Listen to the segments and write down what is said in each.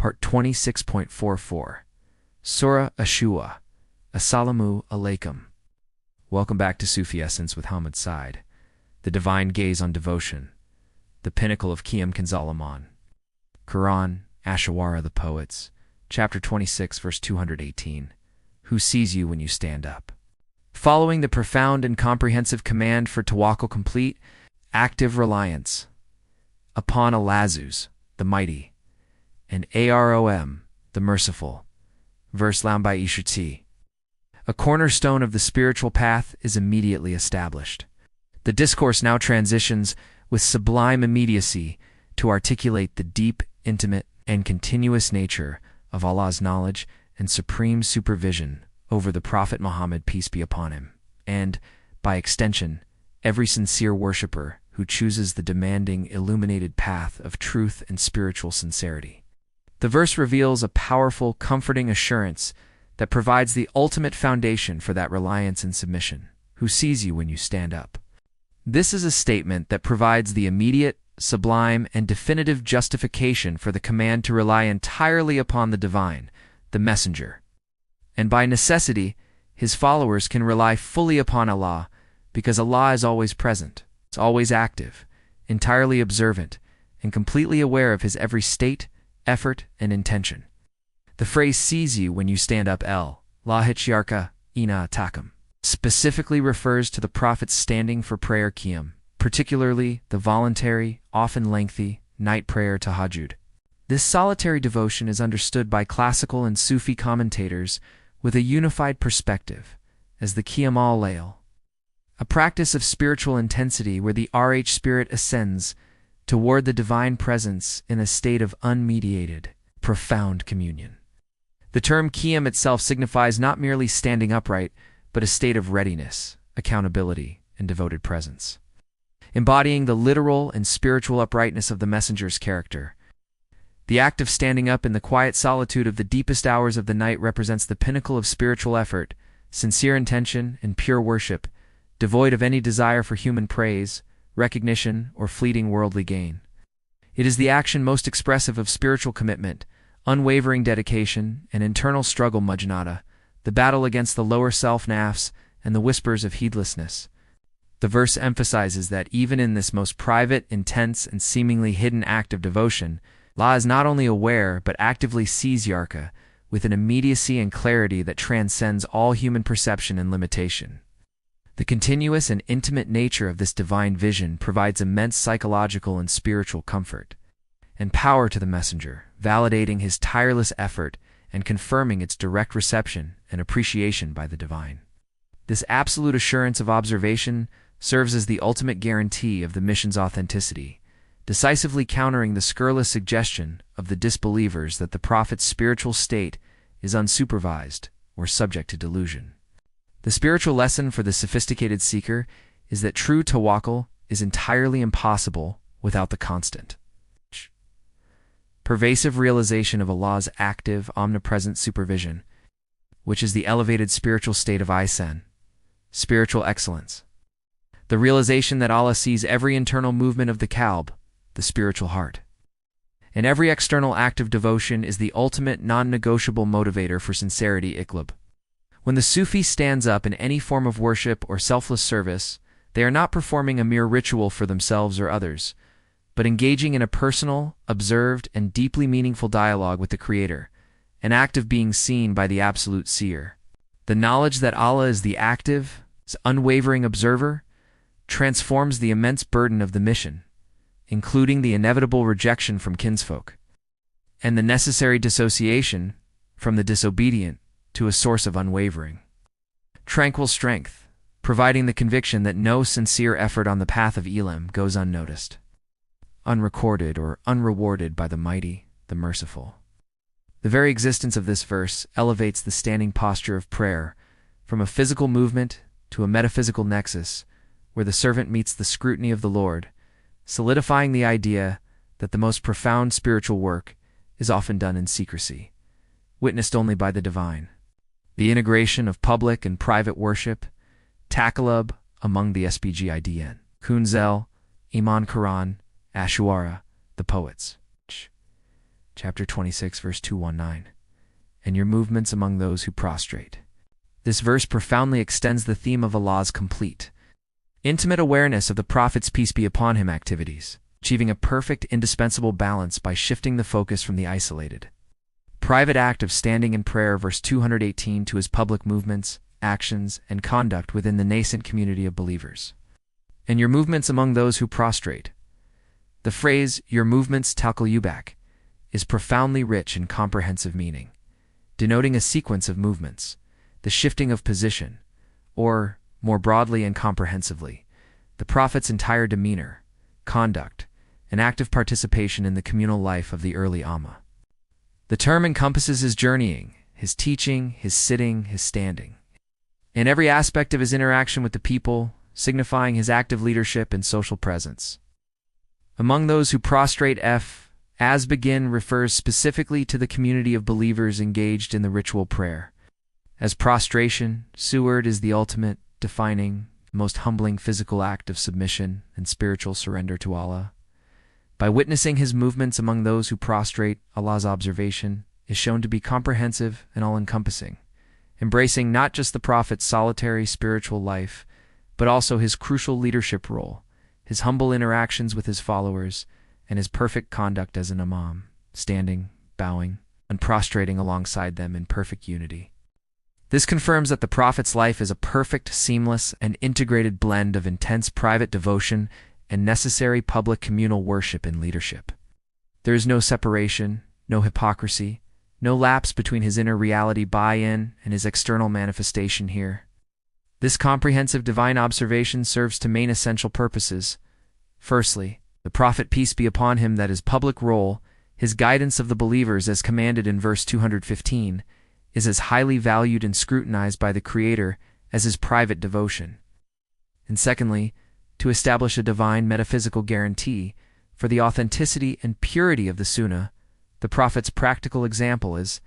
Part 26.44, Surah Ash-Shu'ara, Assalamu alaikum. Welcome back to Sufi Essence with Hammad Syed, the divine gaze on devotion, the pinnacle of Qiyam Kanzalaman. Qur'an, Ash-Shu'ara, the Poets, chapter 26, verse 218, Who sees you when you stand up? Following the profound and comprehensive command for tawakkul complete, active reliance upon Alazus, the mighty, and Arom, the merciful. Verse Lambai Ishuti. A cornerstone of the spiritual path is immediately established. The discourse now transitions with sublime immediacy to articulate the deep, intimate, and continuous nature of Allah's knowledge and supreme supervision over the Prophet Muhammad, peace be upon him, and, by extension, every sincere worshipper who chooses the demanding, illuminated path of truth and spiritual sincerity. The verse reveals a powerful, comforting assurance that provides the ultimate foundation for that reliance and submission. Who sees you when you stand up? This is a statement that provides the immediate, sublime, and definitive justification for the command to rely entirely upon the divine, the messenger. And by necessity, his followers can rely fully upon Allah, because Allah is always present, is always active, entirely observant, and completely aware of his every state, effort, and intention. The phrase sees you when you stand up lahichyarka ina takam specifically refers to the Prophet's standing for prayer qiyam, particularly the voluntary, often lengthy, night prayer tahajjud. This solitary devotion is understood by classical and Sufi commentators with a unified perspective as the qiyam al-layl, a practice of spiritual intensity where the spirit ascends toward the divine presence in a state of unmediated, profound communion. The term qiyam itself signifies not merely standing upright, but a state of readiness, accountability, and devoted presence, embodying the literal and spiritual uprightness of the messenger's character. The act of standing up in the quiet solitude of the deepest hours of the night represents the pinnacle of spiritual effort, sincere intention, and pure worship, devoid of any desire for human praise, recognition, or fleeting worldly gain. It is the action most expressive of spiritual commitment, unwavering dedication, and internal struggle mujnada, the battle against the lower self nafs and the whispers of heedlessness. The verse emphasizes that even in this most private, intense, and seemingly hidden act of devotion, Allah is not only aware but actively sees Yarka with an immediacy and clarity that transcends all human perception and limitation. The continuous and intimate nature of this divine vision provides immense psychological and spiritual comfort and power to the messenger, validating his tireless effort and confirming its direct reception and appreciation by the divine. This absolute assurance of observation serves as the ultimate guarantee of the mission's authenticity, decisively countering the scurrilous suggestion of the disbelievers that the Prophet's spiritual state is unsupervised or subject to delusion. The spiritual lesson for the sophisticated seeker is that true tawakkul is entirely impossible without the constant, pervasive realization of Allah's active, omnipresent supervision, which is the elevated spiritual state of ihsan, spiritual excellence. The realization that Allah sees every internal movement of the qalb, the spiritual heart. And every external act of devotion is the ultimate non-negotiable motivator for sincerity iqlab. When the Sufi stands up in any form of worship or selfless service, they are not performing a mere ritual for themselves or others, but engaging in a personal, observed, and deeply meaningful dialogue with the Creator, an act of being seen by the absolute seer. The knowledge that Allah is the active, unwavering observer transforms the immense burden of the mission, including the inevitable rejection from kinsfolk, and the necessary dissociation from the disobedient, to a source of unwavering, tranquil strength, providing the conviction that no sincere effort on the path of Elam goes unnoticed, unrecorded, or unrewarded by the mighty, the merciful. The very existence of this verse elevates the standing posture of prayer from a physical movement to a metaphysical nexus where the servant meets the scrutiny of the Lord, solidifying the idea that the most profound spiritual work is often done in secrecy, witnessed only by the divine. The integration of public and private worship, takalub among the SPGIDN, Kunzel, Iman Quran, Ash-Shu'ara, the Poets. chapter 26, verse 219, and your movements among those who prostrate. This verse profoundly extends the theme of Allah's complete, intimate awareness of the Prophet's peace be upon him activities, achieving a perfect, indispensable balance by shifting the focus from the isolated, private act of standing in prayer, verse 218, to his public movements, actions, and conduct within the nascent community of believers. And your movements among those who prostrate. The phrase, your movements tackle you back, is profoundly rich in comprehensive meaning, denoting a sequence of movements, the shifting of position, or, more broadly and comprehensively, the Prophet's entire demeanor, conduct, and active participation in the communal life of the early Ummah. The term encompasses his journeying, his teaching, his sitting, his standing, in every aspect of his interaction with the people, signifying his active leadership and social presence. Among those who prostrate, as begin refers specifically to the community of believers engaged in the ritual prayer. As prostration, Su'ard is the ultimate, defining, most humbling physical act of submission and spiritual surrender to Allah. By witnessing his movements among those who prostrate, Allah's observation is shown to be comprehensive and all-encompassing, embracing not just the Prophet's solitary spiritual life, but also his crucial leadership role, his humble interactions with his followers, and his perfect conduct as an imam, standing, bowing, and prostrating alongside them in perfect unity. This confirms that the Prophet's life is a perfect, seamless, and integrated blend of intense private devotion and necessary public communal worship and leadership. There is no separation, no hypocrisy, no lapse between his inner reality buy-in and his external manifestation here. This comprehensive divine observation serves two main essential purposes. Firstly, the Prophet, peace be upon him, that his public role, his guidance of the believers as commanded in verse 215, is as highly valued and scrutinized by the Creator as his private devotion. And secondly, to establish a divine metaphysical guarantee for the authenticity and purity of the Sunnah, the Prophet's practical example is,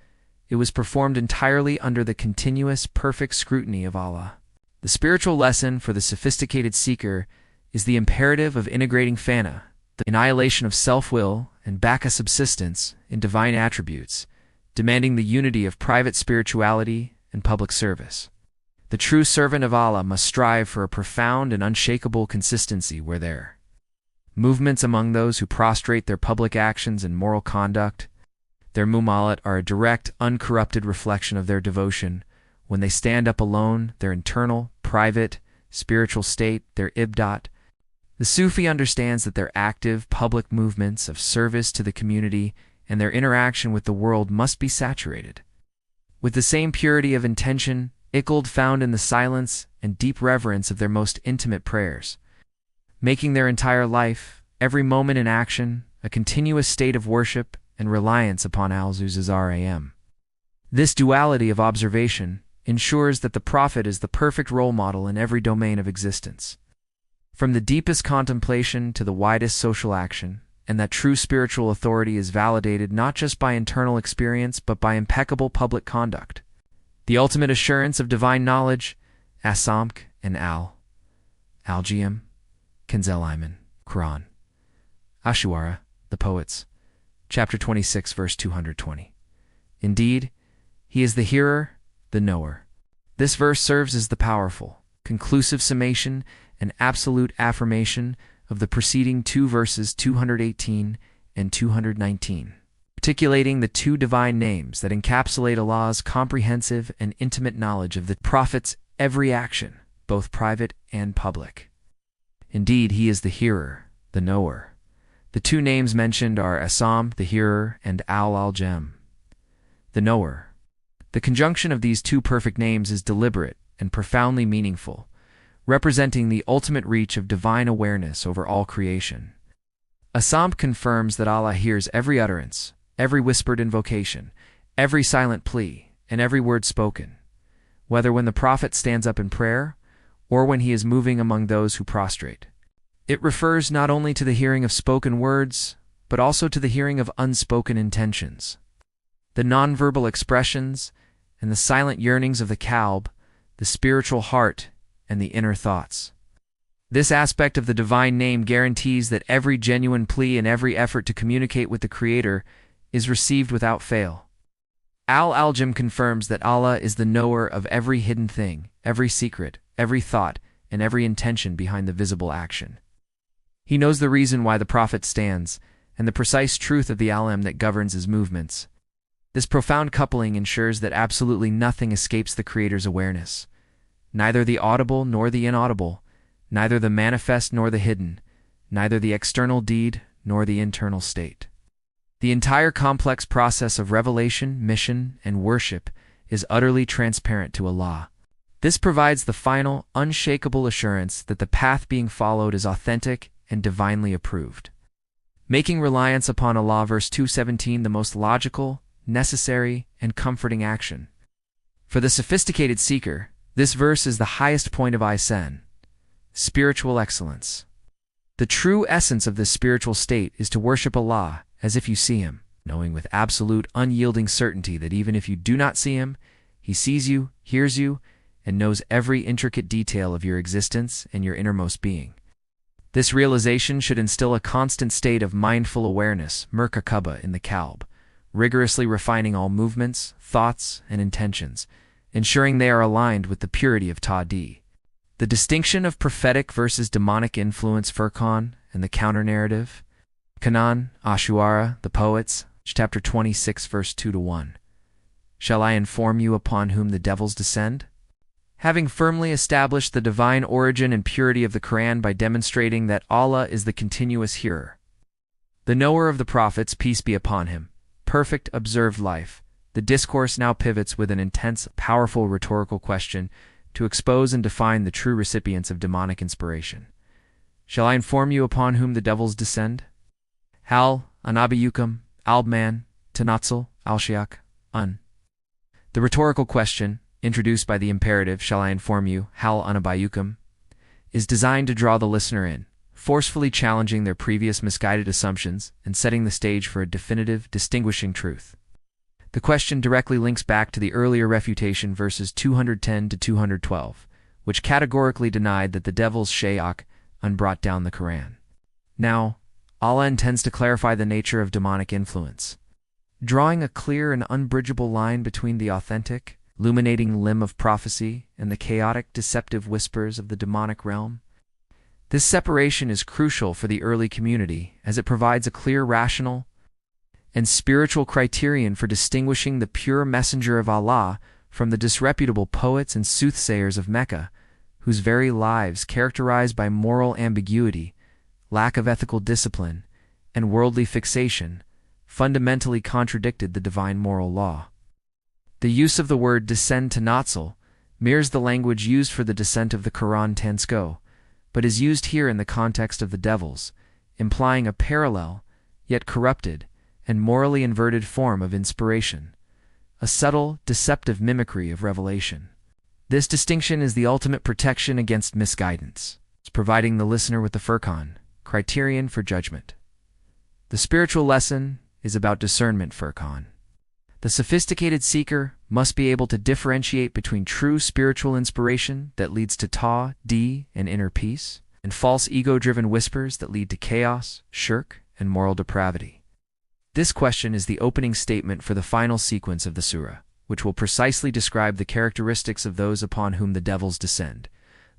it was performed entirely under the continuous, perfect scrutiny of Allah. The spiritual lesson for the sophisticated seeker is the imperative of integrating fana, the annihilation of self-will, and baka subsistence in divine attributes, demanding the unity of private spirituality and public service. The true servant of Allah must strive for a profound and unshakable consistency where their movements among those who prostrate, their public actions and moral conduct, their muamalat, are a direct, uncorrupted reflection of their devotion. When they stand up alone, their internal, private, spiritual state, their ibdat. The Sufi understands that their active, public movements of service to the community and their interaction with the world must be saturated with the same purity of intention, iqld, found in the silence and deep reverence of their most intimate prayers, making their entire life, every moment in action, a continuous state of worship and reliance upon Al-Zuzar-Am. This duality of observation ensures that the Prophet is the perfect role model in every domain of existence, from the deepest contemplation to the widest social action, and that true spiritual authority is validated not just by internal experience but by impeccable public conduct. The ultimate assurance of divine knowledge, As-Samk and Al-Jiyam, Kenzel Iman, Qur'an. Ash-Shu'ara, the Poets, chapter 26, verse 220. Indeed, he is the hearer, the knower. This verse serves as the powerful, conclusive summation and absolute affirmation of the preceding two verses 218 and 219, articulating the two divine names that encapsulate Allah's comprehensive and intimate knowledge of the Prophet's every action, both private and public. Indeed, he is the hearer, the knower. The two names mentioned are Asam, the hearer, and Al-Jam, the knower. The conjunction of these two perfect names is deliberate and profoundly meaningful, representing the ultimate reach of divine awareness over all creation. Asam confirms that Allah hears every utterance, every whispered invocation, every silent plea, and every word spoken, whether when the Prophet stands up in prayer or when he is moving among those who prostrate. It refers not only to the hearing of spoken words, but also to the hearing of unspoken intentions, the nonverbal expressions, and the silent yearnings of the qalb, the spiritual heart, and the inner thoughts. This aspect of the divine name guarantees that every genuine plea and every effort to communicate with the Creator is received without fail. Al-Aljam confirms that Allah is the knower of every hidden thing, every secret, every thought, and every intention behind the visible action. He knows the reason why the Prophet stands, and the precise truth of the alam that governs his movements. This profound coupling ensures that absolutely nothing escapes the Creator's awareness. Neither the audible nor the inaudible, neither the manifest nor the hidden, neither the external deed nor the internal state. The entire complex process of revelation, mission, and worship is utterly transparent to Allah. This provides the final, unshakable assurance that the path being followed is authentic and divinely approved, making reliance upon Allah, verse 217, the most logical, necessary, and comforting action. For the sophisticated seeker, this verse is the highest point of ihsan, spiritual excellence. The true essence of this spiritual state is to worship Allah as if you see Him, knowing with absolute, unyielding certainty that even if you do not see Him, He sees you, hears you, and knows every intricate detail of your existence and your innermost being. This realization should instill a constant state of mindful awareness, muraqabah, in the qalb, rigorously refining all movements, thoughts, and intentions, ensuring they are aligned with the purity of ta'di. The distinction of prophetic versus demonic influence, Furqan, and the counter-narrative. Surah Ash-Shu'ara, the poets, chapter 26, verse 2-1. Shall I inform you upon whom the devils descend? Having firmly established the divine origin and purity of the Qur'an by demonstrating that Allah is the continuous hearer, the knower of the prophets, peace be upon him, perfect observed life, the discourse now pivots with an intense, powerful rhetorical question to expose and define the true recipients of demonic inspiration. Shall I inform you upon whom the devils descend? Hal Anabiyukum, Albman, Tanatsal, Al-Shiak, Un. The rhetorical question, introduced by the imperative, shall I inform you, Hal Anabayukum, is designed to draw the listener in, forcefully challenging their previous misguided assumptions and setting the stage for a definitive, distinguishing truth. The question directly links back to the earlier refutation, verses 210-212, which categorically denied that the devils Shay'ak brought down the Qur'an. Now, Allah intends to clarify the nature of demonic influence, drawing a clear and unbridgeable line between the authentic, illuminating limb of prophecy and the chaotic, deceptive whispers of the demonic realm. This separation is crucial for the early community as it provides a clear, rational, and spiritual criterion for distinguishing the pure messenger of Allah from the disreputable poets and soothsayers of Mecca, whose very lives, characterized by moral ambiguity, lack of ethical discipline, and worldly fixation, fundamentally contradicted the divine moral law. The use of the word descend to Natsal mirrors the language used for the descent of the Quran Tansko, but is used here in the context of the devils, implying a parallel, yet corrupted, and morally inverted form of inspiration, a subtle, deceptive mimicry of revelation. This distinction is the ultimate protection against misguidance, providing the listener with the Furqan, criterion for judgment. The spiritual lesson is about discernment, Furqan. The sophisticated seeker must be able to differentiate between true spiritual inspiration that leads to ta'di and inner peace, and false ego-driven whispers that lead to chaos, shirk, and moral depravity. This question is the opening statement for the final sequence of the surah, which will precisely describe the characteristics of those upon whom the devils descend,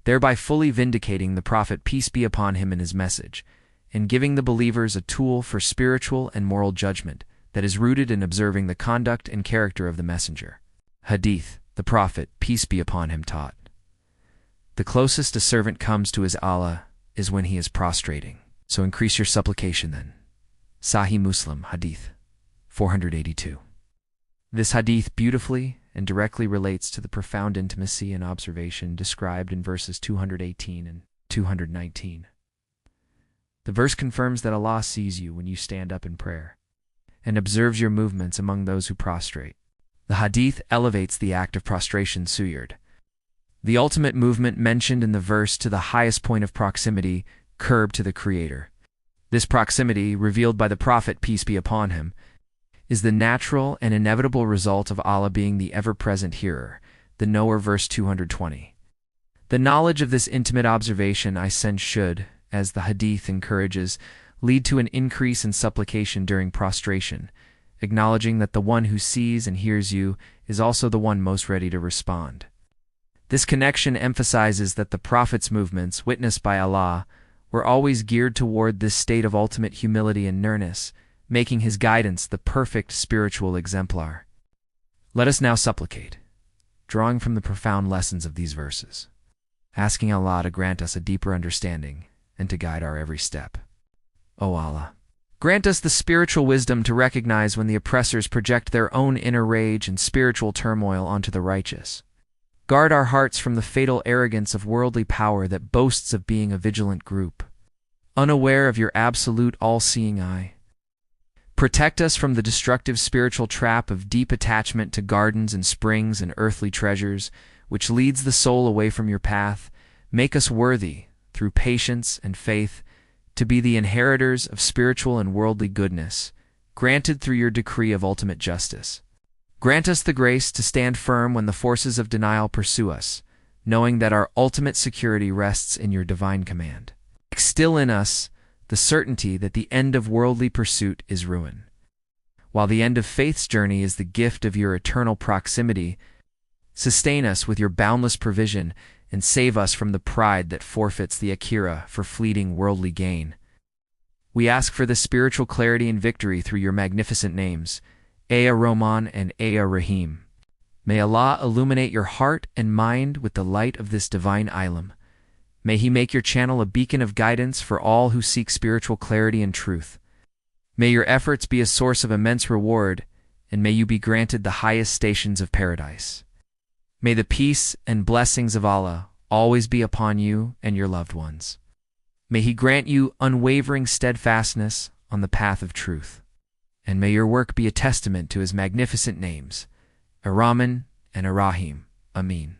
thereby fully vindicating the Prophet, peace be upon him, and his message, and giving the believers a tool for spiritual and moral judgment that is rooted in observing the conduct and character of the messenger. Hadith, the Prophet, peace be upon him, taught, the closest a servant comes to his Allah is when he is prostrating, so increase your supplication then. Sahih Muslim, Hadith 482. This hadith beautifully and directly relates to the profound intimacy and observation described in verses 218 and 219. The verse confirms that Allah sees you when you stand up in prayer and observes your movements among those who prostrate. The hadith elevates the act of prostration, sujud, the ultimate movement mentioned in the verse, to the highest point of proximity, curb to the Creator. This proximity, revealed by the Prophet, peace be upon him, is the natural and inevitable result of Allah being the ever-present hearer, the knower, verse 220. The knowledge of this intimate observation I send should, as the hadith encourages, lead to an increase in supplication during prostration, acknowledging that the one who sees and hears you is also the one most ready to respond. This connection emphasizes that the Prophet's movements, witnessed by Allah, were always geared toward this state of ultimate humility and nearness, making his guidance the perfect spiritual exemplar. Let us now supplicate, drawing from the profound lessons of these verses, asking Allah to grant us a deeper understanding and to guide our every step. O Allah, grant us the spiritual wisdom to recognize when the oppressors project their own inner rage and spiritual turmoil onto the righteous. Guard our hearts from the fatal arrogance of worldly power that boasts of being a vigilant group, unaware of your absolute all-seeing eye. Protect us from the destructive spiritual trap of deep attachment to gardens and springs and earthly treasures, which leads the soul away from your path. Make us worthy, through patience and faith, to be the inheritors of spiritual and worldly goodness, granted through your decree of ultimate justice. Grant us the grace to stand firm when the forces of denial pursue us, knowing that our ultimate security rests in your divine command. Instill in us the certainty that the end of worldly pursuit is ruin, while the end of faith's journey is the gift of your eternal proximity. Sustain us with your boundless provision and save us from the pride that forfeits the akhirah for fleeting worldly gain. We ask for this spiritual clarity and victory through your magnificent names, Aya Rahman and Aya Rahim. May Allah illuminate your heart and mind with the light of this divine ilm. May He make your channel a beacon of guidance for all who seek spiritual clarity and truth. May your efforts be a source of immense reward, and may you be granted the highest stations of paradise. May the peace and blessings of Allah always be upon you and your loved ones. May He grant you unwavering steadfastness on the path of truth. And may your work be a testament to His magnificent names, Ar-Rahman and Ar-Rahim. Ameen.